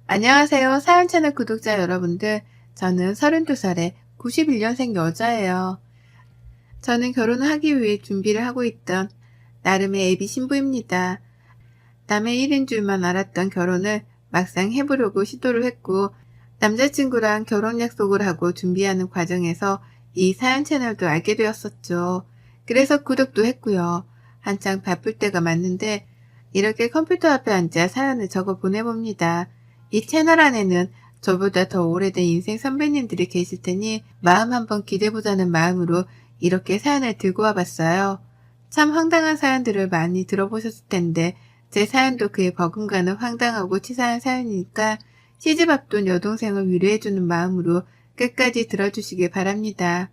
안녕하세요. 사연 채널 구독자 여러분들. 저는 32살의 91년생 여자예요. 저는 결혼을 하기 위해 준비를 하고 있던 나름의 애비 신부입니다. 남의 일인 줄만 알았던 결혼을 막상 해보려고 시도를 했고, 남자친구랑 결혼 약속을 하고 준비하는 과정에서 이 사연 채널도 알게 되었었죠. 그래서 구독도 했고요. 한창 바쁠 때가 맞는데 이렇게 컴퓨터 앞에 앉아 사연을 적어 보내봅니다. 이 채널 안에는 저보다 더 오래된 인생 선배님들이 계실 테니 마음 한번 기대보자는 마음으로 이렇게 사연을 들고 와봤어요. 참 황당한 사연들을 많이 들어보셨을 텐데 제 사연도 그에 버금가는 황당하고 치사한 사연이니까 시집 앞둔 여동생을 위로해주는 마음으로 끝까지 들어주시길 바랍니다.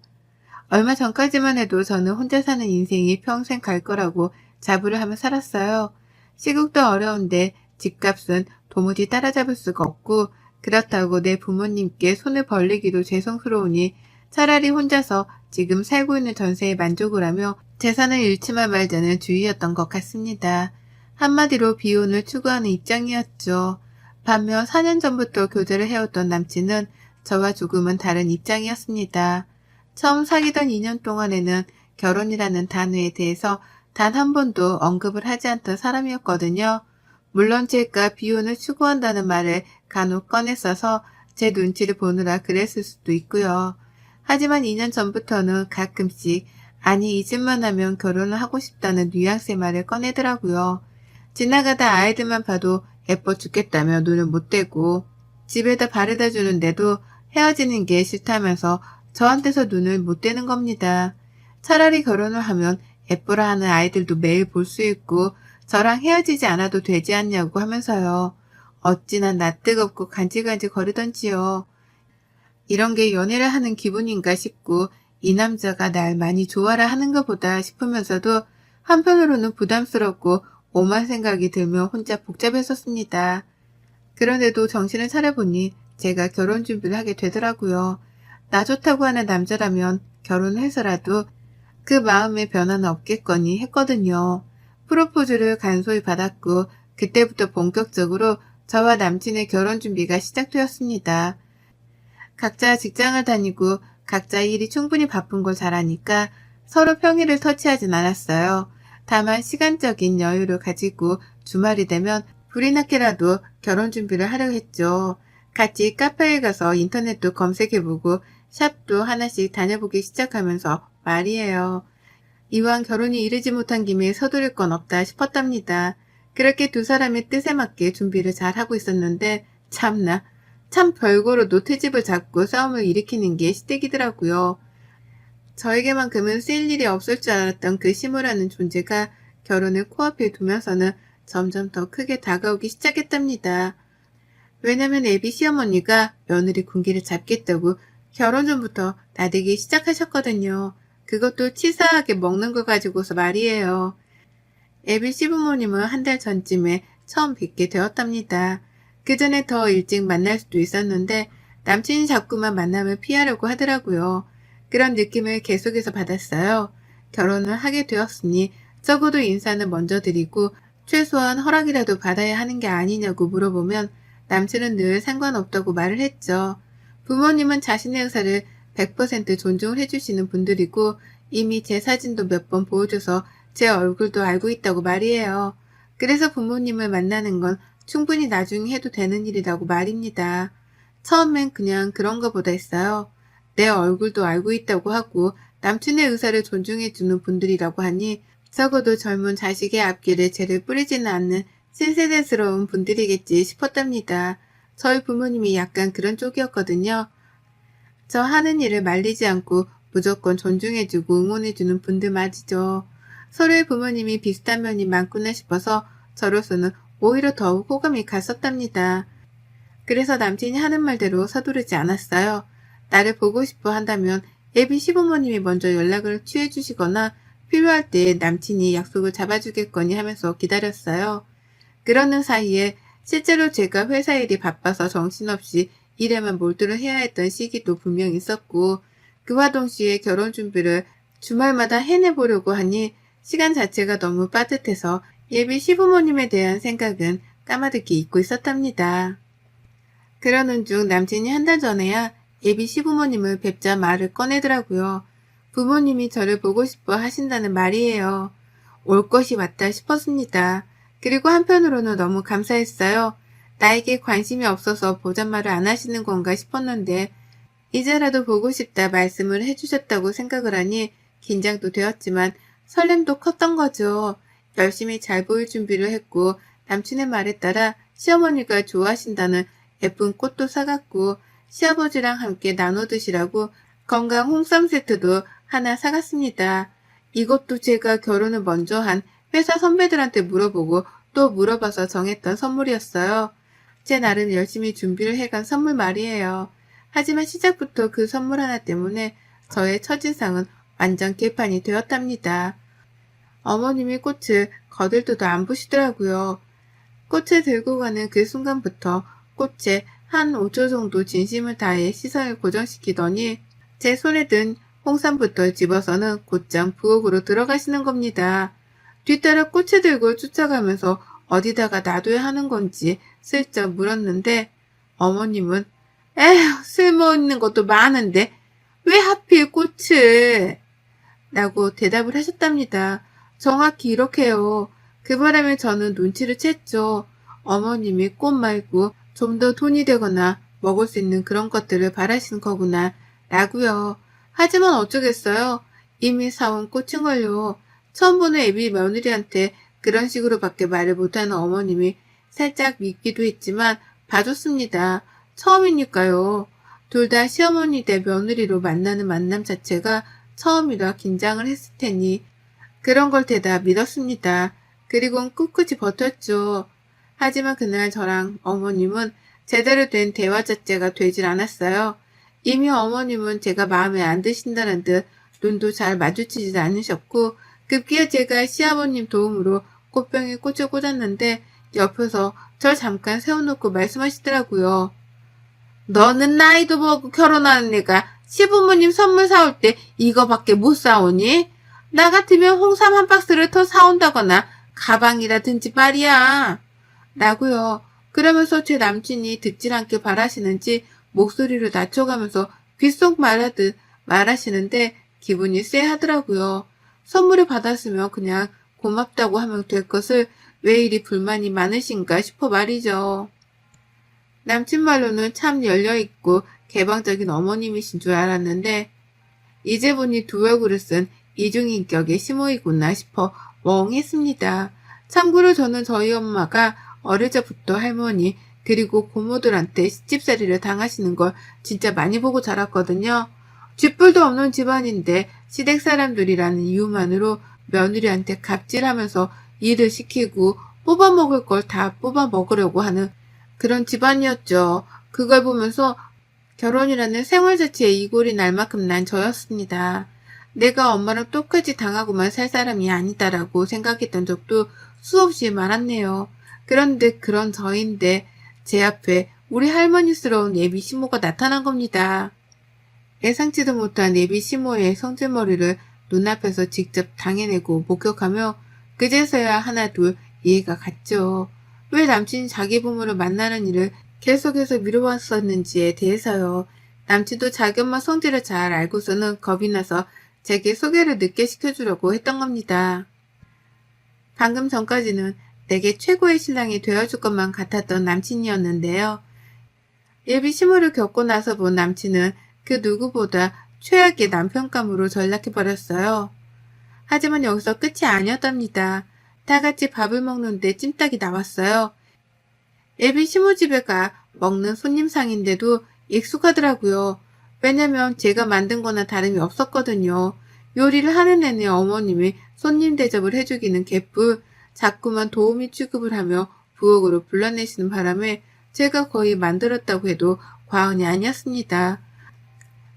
얼마 전까지만 해도 저는 혼자 사는 인생이 평생 갈 거라고 자부를 하며 살았어요. 시국도 어려운데 집값은 도무지 따라잡을 수가 없고 그렇다고 내 부모님께 손을 벌리기도 죄송스러우니 차라리 혼자서 지금 살고 있는 전세에 만족을 하며 재산을 잃지만 말자는 주의였던 것 같습니다. 한마디로 비혼을 추구하는 입장이었죠. 반면 4년 전부터 교제를 해왔던 남친은 저와 조금은 다른 입장이었습니다. 처음 사귀던 2년 동안에는 결혼이라는 단어에 대해서 단 한 번도 언급을 하지 않던 사람이었거든요. 물론 제가 비혼을 추구한다는 말을 간혹 꺼냈어서 제 눈치를 보느라 그랬을 수도 있고요. 하지만 2년 전부터는 가끔씩 아니 이 집만 하면 결혼을 하고 싶다는 뉘앙스의 말을 꺼내더라고요. 지나가다 아이들만 봐도 예뻐 죽겠다며 눈을 못 떼고 집에다 바래다 주는데도 헤어지는 게 싫다면서 저한테서 눈을 못 떼는 겁니다. 차라리 결혼을 하면 예쁘라 하는 아이들도 매일 볼 수 있고 저랑 헤어지지 않아도 되지 않냐고 하면서요. 어찌나 낯뜨겁고 간질간질 거리던지요. 이런 게 연애를 하는 기분인가 싶고 이 남자가 날 많이 좋아라 하는 것보다 싶으면서도 한편으로는 부담스럽고 오만 생각이 들며 혼자 복잡했었습니다. 그런데도 정신을 차려보니 제가 결혼 준비를 하게 되더라고요. 나 좋다고 하는 남자라면 결혼해서라도 그 마음의 변화는 없겠거니 했거든요. 프로포즈를 간소히 받았고 그때부터 본격적으로 저와 남친의 결혼 준비가 시작되었습니다. 각자 직장을 다니고 각자 일이 충분히 바쁜 걸 잘 아니까 서로 평일을 터치하진 않았어요. 다만 시간적인 여유를 가지고 주말이 되면 불이 났게라도 결혼 준비를 하려 했죠. 같이 카페에 가서 인터넷도 검색해보고 샵도 하나씩 다녀보기 시작하면서 말이에요. 이왕 결혼이 이르지 못한 김에 서두를 건 없다 싶었답니다. 그렇게 두 사람의 뜻에 맞게 준비를 잘 하고 있었는데 참나 참 별거로도 트집을 잡고 싸움을 일으키는 게 시댁이더라고요. 저에게만큼은 쓰일 일이 없을 줄 알았던 그 시무라는 존재가 결혼을 코앞에 두면서는 점점 더 크게 다가오기 시작했답니다. 왜냐면 애비 시어머니가 며느리 군기를 잡겠다고 결혼 전부터 나대기 시작하셨거든요. 그것도 치사하게 먹는 거 가지고서 말이에요. 애비 시부모님은 한 달 전쯤에 처음 뵙게 되었답니다. 그 전에 더 일찍 만날 수도 있었는데 남친이 자꾸만 만남을 피하려고 하더라고요. 그런 느낌을 계속해서 받았어요. 결혼을 하게 되었으니 적어도 인사는 먼저 드리고 최소한 허락이라도 받아야 하는 게 아니냐고 물어보면 남친은 늘 상관없다고 말을 했죠. 부모님은 자신의 의사를 100% 존중을 해주시는 분들이고 이미 제 사진도 몇 번 보여줘서 제 얼굴도 알고 있다고 말이에요. 그래서 부모님을 만나는 건 충분히 나중에 해도 되는 일이라고 말입니다. 처음엔 그냥 그런 거보다 했어요. 내 얼굴도 알고 있다고 하고 남친의 의사를 존중해주는 분들이라고 하니 적어도 젊은 자식의 앞길에 죄를 뿌리지는 않는 신세대스러운 분들이겠지 싶었답니다. 저희 부모님이 약간 그런 쪽이었거든요. 저 하는 일을 말리지 않고 무조건 존중해주고 응원해주는 분들 맞이죠. 서로의 부모님이 비슷한 면이 많구나 싶어서 저로서는 오히려 더욱 호감이 갔었답니다. 그래서 남친이 하는 말대로 서두르지 않았어요. 나를 보고 싶어 한다면 예비 시부모님이 먼저 연락을 취해주시거나 필요할 때 남친이 약속을 잡아주겠거니 하면서 기다렸어요. 그러는 사이에 실제로 제가 회사 일이 바빠서 정신없이 일에만 몰두를 해야 했던 시기도 분명 있었고 그와 동시에 결혼 준비를 주말마다 해내보려고 하니 시간 자체가 너무 빠듯해서 예비 시부모님에 대한 생각은 까마득히 잊고 있었답니다. 그러는 중 남친이 한 달 전에야 예비 시부모님을 뵙자 말을 꺼내더라고요. 부모님이 저를 보고 싶어 하신다는 말이에요. 올 것이 맞다 싶었습니다. 그리고 한편으로는 너무 감사했어요. 나에게 관심이 없어서 보잔말을 안 하시는 건가 싶었는데 이제라도 보고 싶다 말씀을 해주셨다고 생각을 하니 긴장도 되었지만 설렘도 컸던 거죠. 열심히 잘 보일 준비를 했고 남친의 말에 따라 시어머니가 좋아하신다는 예쁜 꽃도 사갔고 시아버지랑 함께 나눠 드시라고 건강 홍삼 세트도 하나 사갔습니다. 이것도 제가 결혼을 먼저 한 회사 선배들한테 물어보고 또 물어봐서 정했던 선물이었어요. 제 나름 열심히 준비를 해간 선물 말이에요. 하지만 시작부터 그 선물 하나 때문에 저의 첫인상은 완전 개판이 되었답니다. 어머님이 꽃을 거들떠도 안 보시더라고요. 꽃을 들고 가는 그 순간부터 꽃에 한 5초 정도 진심을 다해 시선을 고정시키더니 제 손에 든 홍삼부터 집어서는 곧장 부엌으로 들어가시는 겁니다. 뒤따라 꽃을 들고 쫓아가면서 어디다가 놔둬야 하는 건지 슬쩍 물었는데 어머님은 에휴 쓸모있는 것도 많은데 왜 하필 꽃을 라고 대답을 하셨답니다. 정확히 이렇게요. 그 바람에 저는 눈치를 챘죠. 어머님이 꽃 말고 좀 더 돈이 되거나 먹을 수 있는 그런 것들을 바라시는 거구나 라고요. 하지만 어쩌겠어요. 이미 사온 꽃인걸요. 처음 보는 애비 며느리한테 그런 식으로밖에 말을 못하는 어머님이 살짝 밉기도 했지만 봐줬습니다. 처음이니까요. 둘 다 시어머니 대 며느리로 만나는 만남 자체가 처음이라 긴장을 했을 테니 그런 걸 대다 믿었습니다. 그리고는 꿋꿋이 버텼죠. 하지만 그날 저랑 어머님은 제대로 된 대화 자체가 되질 않았어요. 이미 어머님은 제가 마음에 안 드신다는 듯 눈도 잘 마주치지 않으셨고 급기야 제가 시아버님 도움으로 꽃병에 꽃을 꽂았는데 옆에서 절 잠깐 세워놓고 말씀하시더라고요. 너는 나이도 먹고 결혼하는 애가 시부모님 선물 사올 때 이거밖에 못 사오니? 나 같으면 홍삼 한 박스를 더 사온다거나 가방이라든지 말이야. 라고요. 그러면서 제 남친이 듣질 않게 바라시는지 목소리를 낮춰가면서 귓속 말하듯 말하시는데 기분이 쎄하더라고요. 선물을 받았으면 그냥 고맙다고 하면 될 것을 왜 이리 불만이 많으신가 싶어 말이죠. 남친 말로는 참 열려있고 개방적인 어머님이신 줄 알았는데 이제 보니 두 얼굴을 쓴 이중인격의 시모이구나 싶어 멍했습니다. 참고로 저는 저희 엄마가 어릴 적부터 할머니 그리고 고모들한테 시집살이를 당하시는 걸 진짜 많이 보고 자랐거든요. 쥐뿔도 없는 집안인데 시댁 사람들이라는 이유만으로 며느리한테 갑질하면서 일을 시키고 뽑아먹을 걸 다 뽑아먹으려고 하는 그런 집안이었죠. 그걸 보면서 결혼이라는 생활 자체에 이골이 날 만큼 난 저였습니다. 내가 엄마랑 똑같이 당하고만 살 사람이 아니다라고 생각했던 적도 수없이 많았네요. 그런데 그런 저인데 제 앞에 우리 할머니스러운 예비 시모가 나타난 겁니다. 예상치도 못한 예비 시모의 성질머리를 눈앞에서 직접 당해내고 목격하며 그제서야 하나둘 이해가 갔죠. 왜 남친이 자기 부모를 만나는 일을 계속해서 미뤄왔었는지에 대해서요. 남친도 자기 엄마 성질을 잘 알고서는 겁이 나서 제게 소개를 늦게 시켜주려고 했던 겁니다. 방금 전까지는 내게 최고의 신랑이 되어줄 것만 같았던 남친이었는데요. 예비 시모를 겪고 나서 본 남친은 그 누구보다 최악의 남편감으로 전락해버렸어요. 하지만 여기서 끝이 아니었답니다. 다 같이 밥을 먹는데 찜닭이 나왔어요. 예비 시모 집에 가 먹는 손님상인데도 익숙하더라고요. 왜냐면 제가 만든 거나 다름이 없었거든요. 요리를 하는 내내 어머님이 손님 대접을 해주기는 개뿔 자꾸만 도우미 취급을 하며 부엌으로 불러내시는 바람에 제가 거의 만들었다고 해도 과언이 아니었습니다.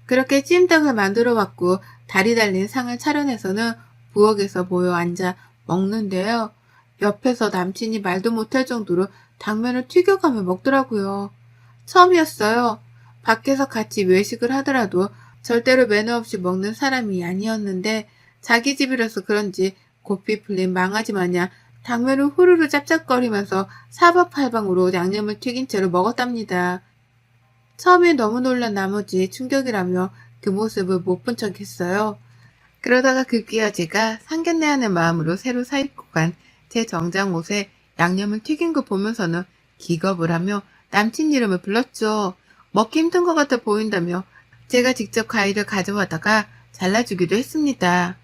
그렇게 찜닭을 만들어 왔고 다리 달린 상을 차려내서는 부엌에서 모여 앉아 먹는데요. 옆에서 남친이 말도 못할 정도로 당면을 튀겨가며 먹더라고요. 처음이었어요. 밖에서 같이 외식을 하더라도 절대로 매너 없이 먹는 사람이 아니었는데 자기 집이라서 그런지 고삐 풀린 망아지 마냥 당면을 후루루 짭짭거리면서 사방팔방으로 양념을 튀긴 채로 먹었답니다. 처음에 너무 놀란 나머지 충격이라며 그 모습을 못 본 척했어요. 그러다가 급기야 제가 상견례하는 마음으로 새로 사입고 간 제 정장 옷에 양념을 튀긴 거 보면서는 기겁을 하며 남친 이름을 불렀죠. 먹기 힘든 것 같아 보인다며 제가 직접 과일을 가져와다가 잘라주기도 했습니다.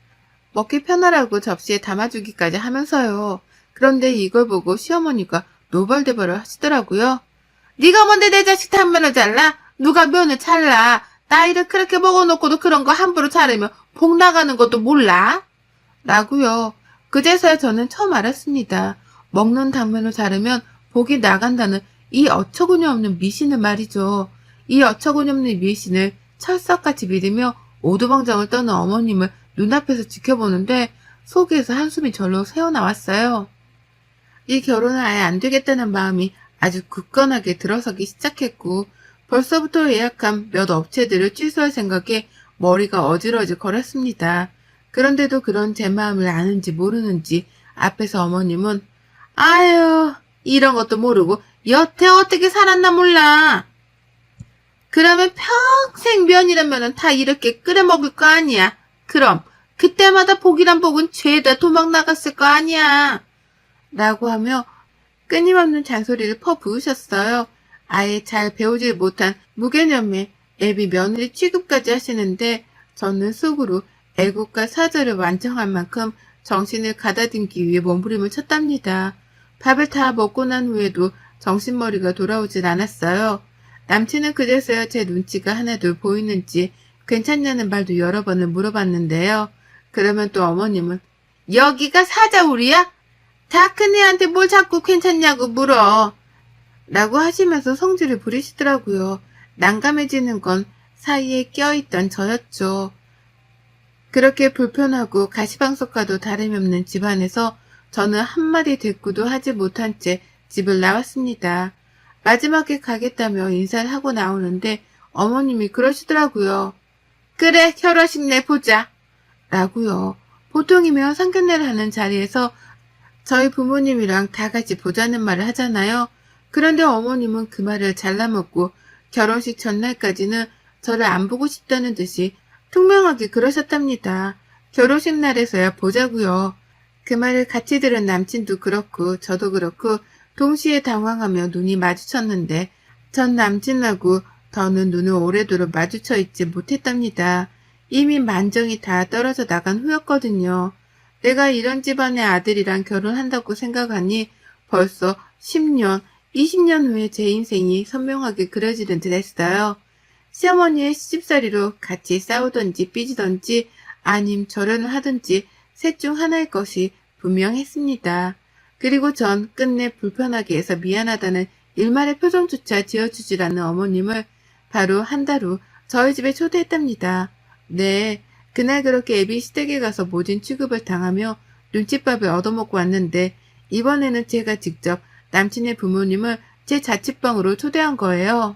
먹기 편하라고 접시에 담아주기까지 하면서요. 그런데 이걸 보고 시어머니가 노발대발을 하시더라고요. 네가 뭔데 내 자식 단면을 잘라? 누가 면을 잘라? 나이를 그렇게 먹어놓고도 그런 거 함부로 자르면 복 나가는 것도 몰라? 라고요. 그제서야 저는 처음 알았습니다. 먹는 당면을 자르면 복이 나간다는 이 어처구니 없는 미신을 말이죠. 이 어처구니 없는 미신을 철석같이 믿으며 오두방정을 떠는 어머님을 눈앞에서 지켜보는데 속에서 한숨이 절로 새어나왔어요. 이 결혼은 아예 안 되겠다는 마음이 아주 굳건하게 들어서기 시작했고 벌써부터 예약한 몇 업체들을 취소할 생각에 머리가 어질어질 거렸습니다. 그런데도 그런 제 마음을 아는지 모르는지 앞에서 어머님은 아유 이런 것도 모르고 여태 어떻게 살았나 몰라. 그러면 평생 면이라면 다 이렇게 끓여 먹을 거 아니야. 그럼 그때마다 복이란 복은 죄다 도망 나갔을 거 아니야. 라고 하며 끊임없는 잔소리를 퍼부으셨어요. 아예 잘 배우질 못한 무개념의 애비 며느리 취급까지 하시는데 저는 속으로 애국과 사절을 완성한 만큼 정신을 가다듬기 위해 몸부림을 쳤답니다. 밥을 다 먹고 난 후에도 정신머리가 돌아오질 않았어요. 남친은 그제서야 제 눈치가 하나둘 보이는지 괜찮냐는 말도 여러 번을 물어봤는데요. 그러면 또 어머님은 여기가 사자울이야? 다 큰 애한테 뭘 자꾸 괜찮냐고 물어. 라고 하시면서 성질을 부리시더라고요. 난감해지는 건 사이에 껴있던 저였죠. 그렇게 불편하고 가시방석과도 다름이 없는 집안에서 저는 한마디 대꾸도 하지 못한 채 집을 나왔습니다. 마지막에 가겠다며 인사를 하고 나오는데 어머님이 그러시더라고요. 그래 결혼식 내보자. 라고요. 보통이면 상견례를 하는 자리에서 저희 부모님이랑 다 같이 보자는 말을 하잖아요. 그런데 어머님은 그 말을 잘라먹고 결혼식 전날까지는 저를 안 보고 싶다는 듯이 투명하게 그러셨답니다. 결혼식 날에서야 보자고요. 그 말을 같이 들은 남친도 그렇고 저도 그렇고 동시에 당황하며 눈이 마주쳤는데 전 남친하고 더는 눈을 오래도록 마주쳐 있지 못했답니다. 이미 만정이 다 떨어져 나간 후였거든요. 내가 이런 집안의 아들이랑 결혼한다고 생각하니 벌써 10년, 20년 후에 제 인생이 선명하게 그려지는 듯 했어요. 시어머니의 시집살이로 같이 싸우던지 삐지던지 아님 절연을 하든지 셋 중 하나일 것이 분명했습니다. 그리고 전 끝내 불편하게 해서 미안하다는 일말의 표정조차 지어주질 않는 어머님을 바로 한 달 후 저희 집에 초대했답니다. 네, 그날 그렇게 애비 시댁에 가서 모진 취급을 당하며 눈칫밥을 얻어먹고 왔는데 이번에는 제가 직접 남친의 부모님을 제 자취방으로 초대한 거예요.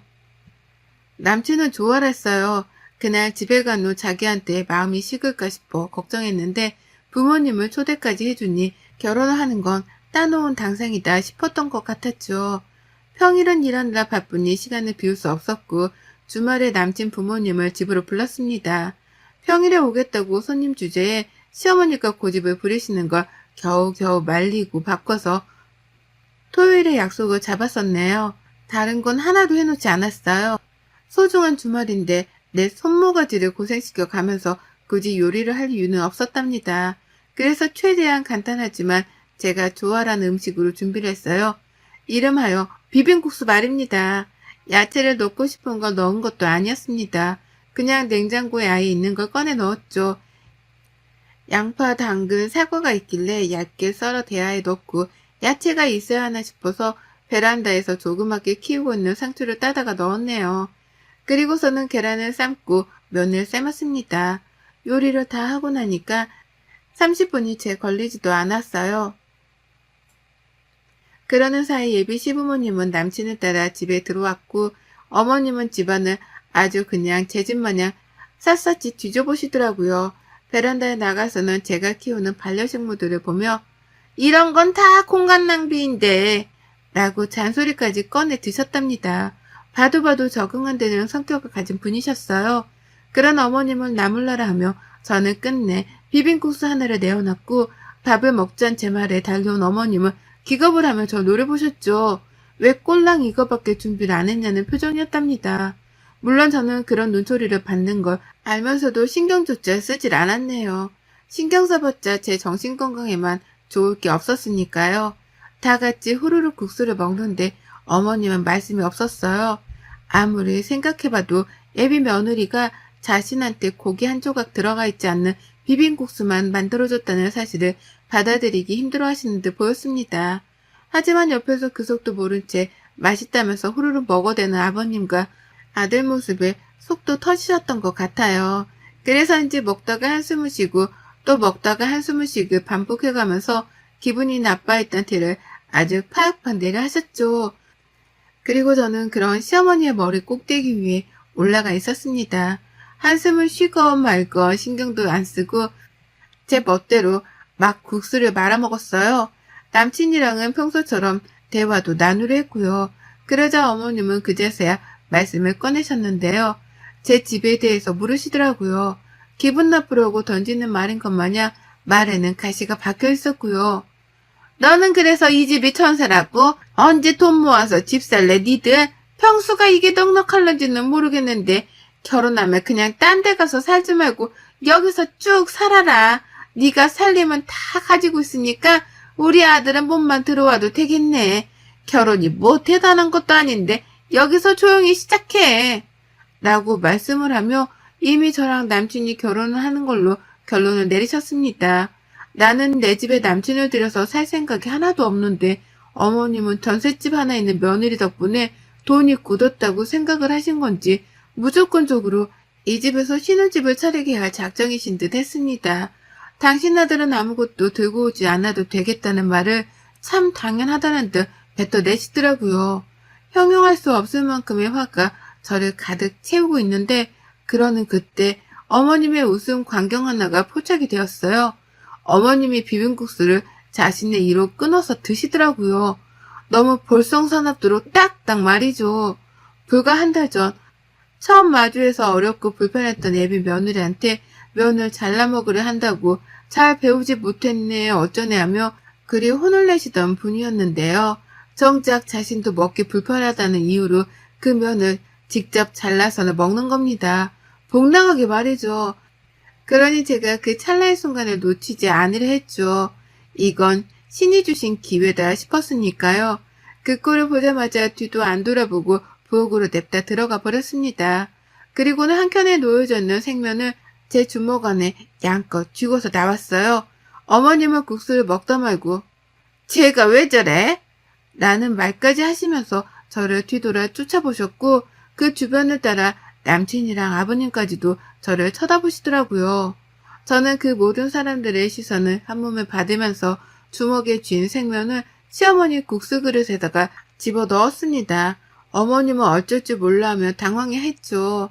남친은 좋아했어요. 그날 집에 간 후 자기한테 마음이 식을까 싶어 걱정했는데 부모님을 초대까지 해주니 결혼을 하는 건 따놓은 당상이다 싶었던 것 같았죠. 평일은 일하느라 바쁘니 시간을 비울 수 없었고 주말에 남친 부모님을 집으로 불렀습니다. 평일에 오겠다고 손님 주제에 시어머니가 고집을 부리시는 걸 겨우겨우 말리고 바꿔서 토요일에 약속을 잡았었네요. 다른 건 하나도 해놓지 않았어요. 소중한 주말인데 내 손모가지를 고생시켜 가면서 굳이 요리를 할 이유는 없었답니다. 그래서 최대한 간단하지만 제가 좋아하는 음식으로 준비를 했어요. 이름하여 비빔국수 말입니다. 야채를 넣고 싶은 걸 넣은 것도 아니었습니다. 그냥 냉장고에 아예 있는 걸 꺼내 넣었죠. 양파, 당근, 사과가 있길래 얇게 썰어 대야에 넣고 야채가 있어야 하나 싶어서 베란다에서 조그맣게 키우고 있는 상추를 따다가 넣었네요. 그리고서는 계란을 삶고 면을 삶았습니다. 요리를 다 하고 나니까 30분이 채 걸리지도 않았어요. 그러는 사이 예비 시부모님은 남친을 따라 집에 들어왔고 어머님은 집안을 아주 그냥 제 집 마냥 샅샅이 뒤져보시더라고요. 베란다에 나가서는 제가 키우는 반려식물들을 보며 이런 건 다 공간 낭비인데 라고 잔소리까지 꺼내 드셨답니다. 봐도 봐도 적응 안 되는 성격을 가진 분이셨어요. 그런 어머님을 나몰라라 하며 저는 끝내 비빔국수 하나를 내어놨고 밥을 먹자는 제 말에 달려온 어머님은 기겁을 하며 저 노려보셨죠. 왜 꼴랑 이거밖에 준비를 안 했냐는 표정이었답니다. 물론 저는 그런 눈초리를 받는 걸 알면서도 신경조차 쓰질 않았네요. 신경 써봤자 제 정신건강에만 좋을 게 없었으니까요. 다 같이 후루룩 국수를 먹는데 어머님은 말씀이 없었어요. 아무리 생각해봐도 애비 며느리가 자신한테 고기 한 조각 들어가 있지 않는 비빔국수만 만들어줬다는 사실을 받아들이기 힘들어하시는 듯 보였습니다. 하지만 옆에서 그 속도 모른 채 맛있다면서 후루룩 먹어대는 아버님과 아들 모습에 속도 터지셨던 것 같아요. 그래서인지 먹다가 한숨을 쉬고 또 먹다가 한숨을 쉬고 반복해가면서 기분이 나빠했던 티를 아주 파악판대를 하셨죠. 그리고 저는 그런 시어머니의 머리 꼭대기 위에 올라가 있었습니다. 한숨을 쉬건 말건 신경도 안 쓰고 제 멋대로 막 국수를 말아먹었어요. 남친이랑은 평소처럼 대화도 나누려 했고요. 그러자 어머님은 그제서야 말씀을 꺼내셨는데요. 제 집에 대해서 물으시더라고요. 기분 나쁘려고 던지는 말인 것 마냥 말에는 가시가 박혀 있었고요. 너는 그래서 이 집이 천사라고? 언제 돈 모아서 집 살래 니들? 평수가 이게 넉넉할런지는 모르겠는데 결혼하면 그냥 딴 데 가서 살지 말고 여기서 쭉 살아라. 네가 살림은 다 가지고 있으니까 우리 아들은 몸만 들어와도 되겠네. 결혼이 뭐 대단한 것도 아닌데 여기서 조용히 시작해. 라고 말씀을 하며 이미 저랑 남친이 결혼을 하는 걸로 결론을 내리셨습니다. 나는 내 집에 남친을 들여서 살 생각이 하나도 없는데 어머님은 전셋집 하나 있는 며느리 덕분에 돈이 굳었다고 생각을 하신 건지 무조건적으로 이 집에서 신혼집을 차리게 할 작정이신 듯 했습니다. 당신 아들은 아무것도 들고 오지 않아도 되겠다는 말을 참 당연하다는 듯 뱉어내시더라고요. 형용할 수 없을 만큼의 화가 저를 가득 채우고 있는데 그러는 그때 어머님의 웃음 광경 하나가 포착이 되었어요. 어머님이 비빔국수를 자신의 이로 끊어서 드시더라고요. 너무 볼썽사납도록 딱딱 말이죠. 불과 한 달 전 처음 마주해서 어렵고 불편했던 애비 며느리한테 면을 잘라먹으려 한다고 잘 배우지 못했네 어쩌네 하며 그리 혼을 내시던 분이었는데요. 정작 자신도 먹기 불편하다는 이유로 그 면을 직접 잘라서는 먹는 겁니다. 복나가게 말이죠. 그러니 제가 그 찰나의 순간을 놓치지 않으려 했죠. 이건 신이 주신 기회다 싶었으니까요. 그 꼴을 보자마자 뒤도 안 돌아보고 부엌으로 냅다 들어가 버렸습니다. 그리고는 한켠에 놓여져 있는 생면을 제 주먹 안에 양껏 쥐고서 나왔어요. 어머님은 국수를 먹다 말고 쟤가 왜 저래? 라는 말까지 하시면서 저를 뒤돌아 쫓아보셨고 그 주변을 따라 남친이랑 아버님까지도 저를 쳐다보시더라고요. 저는 그 모든 사람들의 시선을 한몸에 받으면서 주먹에 쥔 생면을 시어머니 국수 그릇에다가 집어넣었습니다. 어머님은 어쩔 줄 몰라 하며 당황해했죠.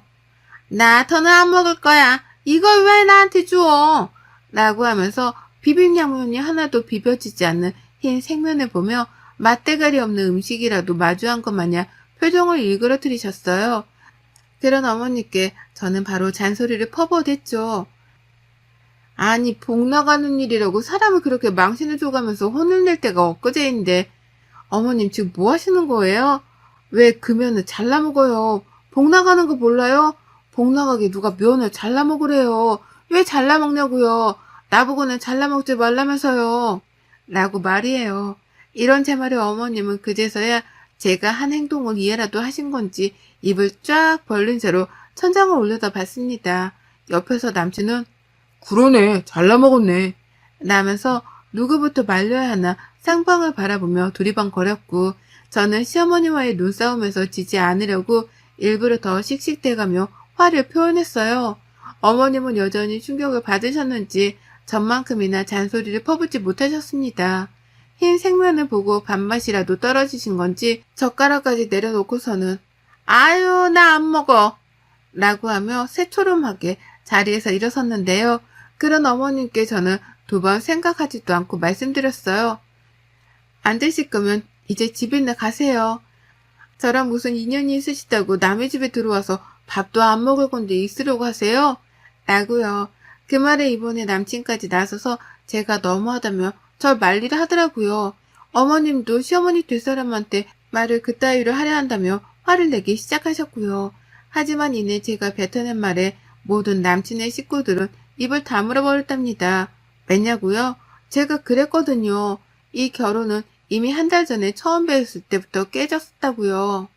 나 더는 안 먹을 거야. 이걸 왜 나한테 줘? 라고 하면서 비빔양면이 하나도 비벼지지 않는 흰 생면을 보며 맛대가리 없는 음식이라도 마주한 것 마냥 표정을 일그러뜨리셨어요. 그런 어머니께 저는 바로 잔소리를 퍼부어댔죠. 아니 복 나가는 일이라고 사람을 그렇게 망신을 줘가면서 혼을 낼 때가 엊그제인데 어머님 지금 뭐 하시는 거예요? 왜 그 면을 잘라 먹어요? 복 나가는 거 몰라요? 복 나가게 누가 면을 잘라 먹으래요? 왜 잘라 먹냐고요? 나보고는 잘라 먹지 말라면서요. 라고 말이에요. 이런 제 말에 어머님은 그제서야 제가 한 행동을 이해라도 하신 건지 입을 쫙 벌린 채로 천장을 올려다 봤습니다. 옆에서 남친은 그러네 잘라 먹었네 라면서 누구부터 말려야 하나 쌍방을 바라보며 두리번거렸고 저는 시어머니와의 눈싸움에서 지지 않으려고 일부러 더 씩씩대가며 화를 표현했어요. 어머님은 여전히 충격을 받으셨는지 전만큼이나 잔소리를 퍼붓지 못하셨습니다. 흰 생면을 보고 밥맛이라도 떨어지신 건지 젓가락까지 내려놓고서는 아유 나 안 먹어 라고 하며 새초롬하게 자리에서 일어섰는데요. 그런 어머님께 저는 두 번 생각하지도 않고 말씀드렸어요. 안 드실 거면 이제 집이나 가세요. 저랑 무슨 인연이 있으시다고 남의 집에 들어와서 밥도 안 먹을 건데 있으려고 하세요? 라고요. 그 말에 이번에 남친까지 나서서 제가 너무하다며 절 말리를 하더라고요. 어머님도 시어머니 될 사람한테 말을 그따위로 하려 한다며 화를 내기 시작하셨고요. 하지만 이내 제가 뱉어낸 말에 모든 남친의 식구들은 입을 다물어 버렸답니다. 왜냐고요? 제가 그랬거든요. 이 결혼은 이미 한 달 전에 처음 뵀을 때부터 깨졌다고요.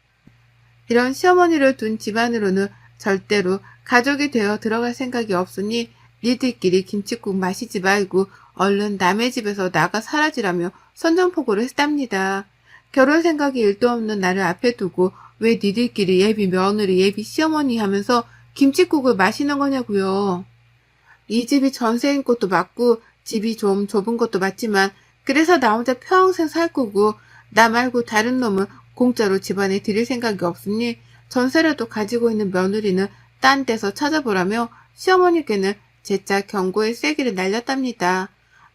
이런 시어머니를 둔 집안으로는 절대로 가족이 되어 들어갈 생각이 없으니 니들끼리 김칫국 마시지 말고 얼른 남의 집에서 나가 사라지라며 선전포고를 했답니다. 결혼 생각이 일도 없는 나를 앞에 두고 왜 니들끼리 예비 며느리 예비 시어머니 하면서 김칫국을 마시는 거냐고요. 이 집이 전세인 것도 맞고 집이 좀 좁은 것도 맞지만 그래서 나 혼자 평생 살 거고 나 말고 다른 놈은 공짜로 집안에 들일 생각이 없으니 전세라도 가지고 있는 며느리는 딴 데서 찾아보라며 시어머니께는 재차 경고의 쐐기를 날렸답니다.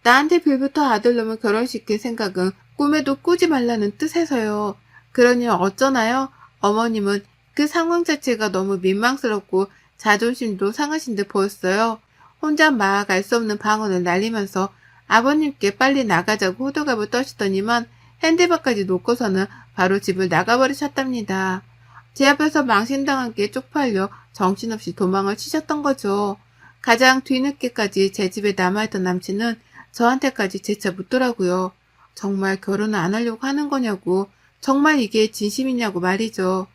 나한테 빌부터 아들놈을 결혼시킬 생각은 꿈에도 꾸지 말라는 뜻에서요. 그러니 어쩌나요? 어머님은 그 상황 자체가 너무 민망스럽고 자존심도 상하신 듯 보였어요. 혼자 막 알 수 없는 방언을 날리면서 아버님께 빨리 나가자고 호들갑을 떠시더니만 핸드백까지 놓고서는 바로 집을 나가버리셨답니다. 제 앞에서 망신당한 게 쪽팔려 정신없이 도망을 치셨던 거죠. 가장 뒤늦게까지 제 집에 남아있던 남친은 저한테까지 재차 묻더라고요. 정말 결혼을 안 하려고 하는 거냐고, 정말 이게 진심이냐고 말이죠.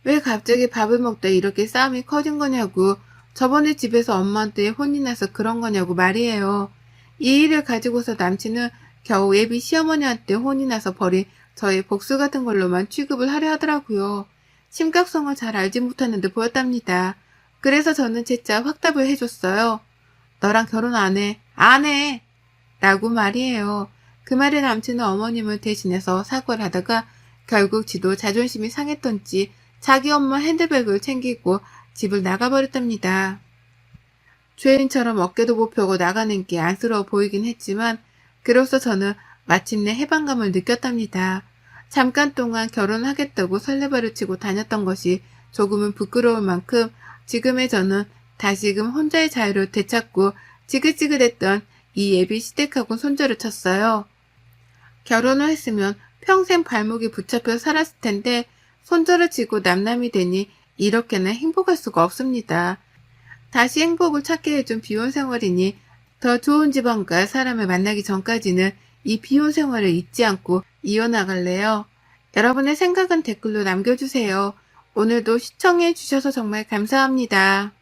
왜 갑자기 밥을 먹다 이렇게 싸움이 커진 거냐고, 저번에 집에서 엄마한테 혼이 나서 그런 거냐고 말이에요. 이 일을 가지고서 남친은 겨우 예비 시어머니한테 혼이 나서 버린 저의 복수 같은 걸로만 취급을 하려 하더라고요. 심각성을 잘 알지 못하는 듯 보였답니다. 그래서 저는 재차 확답을 해줬어요. 너랑 결혼 안 해. 안 해. 라고 말이에요. 그 말에 남친은 어머님을 대신해서 사과를 하다가 결국 지도 자존심이 상했던지 자기 엄마 핸드백을 챙기고 집을 나가버렸답니다. 죄인처럼 어깨도 못 펴고 나가는 게 안쓰러워 보이긴 했지만 그로써 저는 마침내 해방감을 느꼈답니다. 잠깐 동안 결혼하겠다고 설레발을 치고 다녔던 것이 조금은 부끄러울 만큼 지금의 저는 다시금 혼자의 자유를 되찾고 지긋지긋했던 이 예비 시댁하고 손절을 쳤어요. 결혼을 했으면 평생 발목이 붙잡혀 살았을 텐데 손절을 치고 남남이 되니 이렇게는 행복할 수가 없습니다. 다시 행복을 찾게 해준 비혼 생활이니 더 좋은 집안과 사람을 만나기 전까지는 이 비혼 생활을 잊지 않고 이어나갈래요. 여러분의 생각은 댓글로 남겨주세요. 오늘도 시청해 주셔서 정말 감사합니다.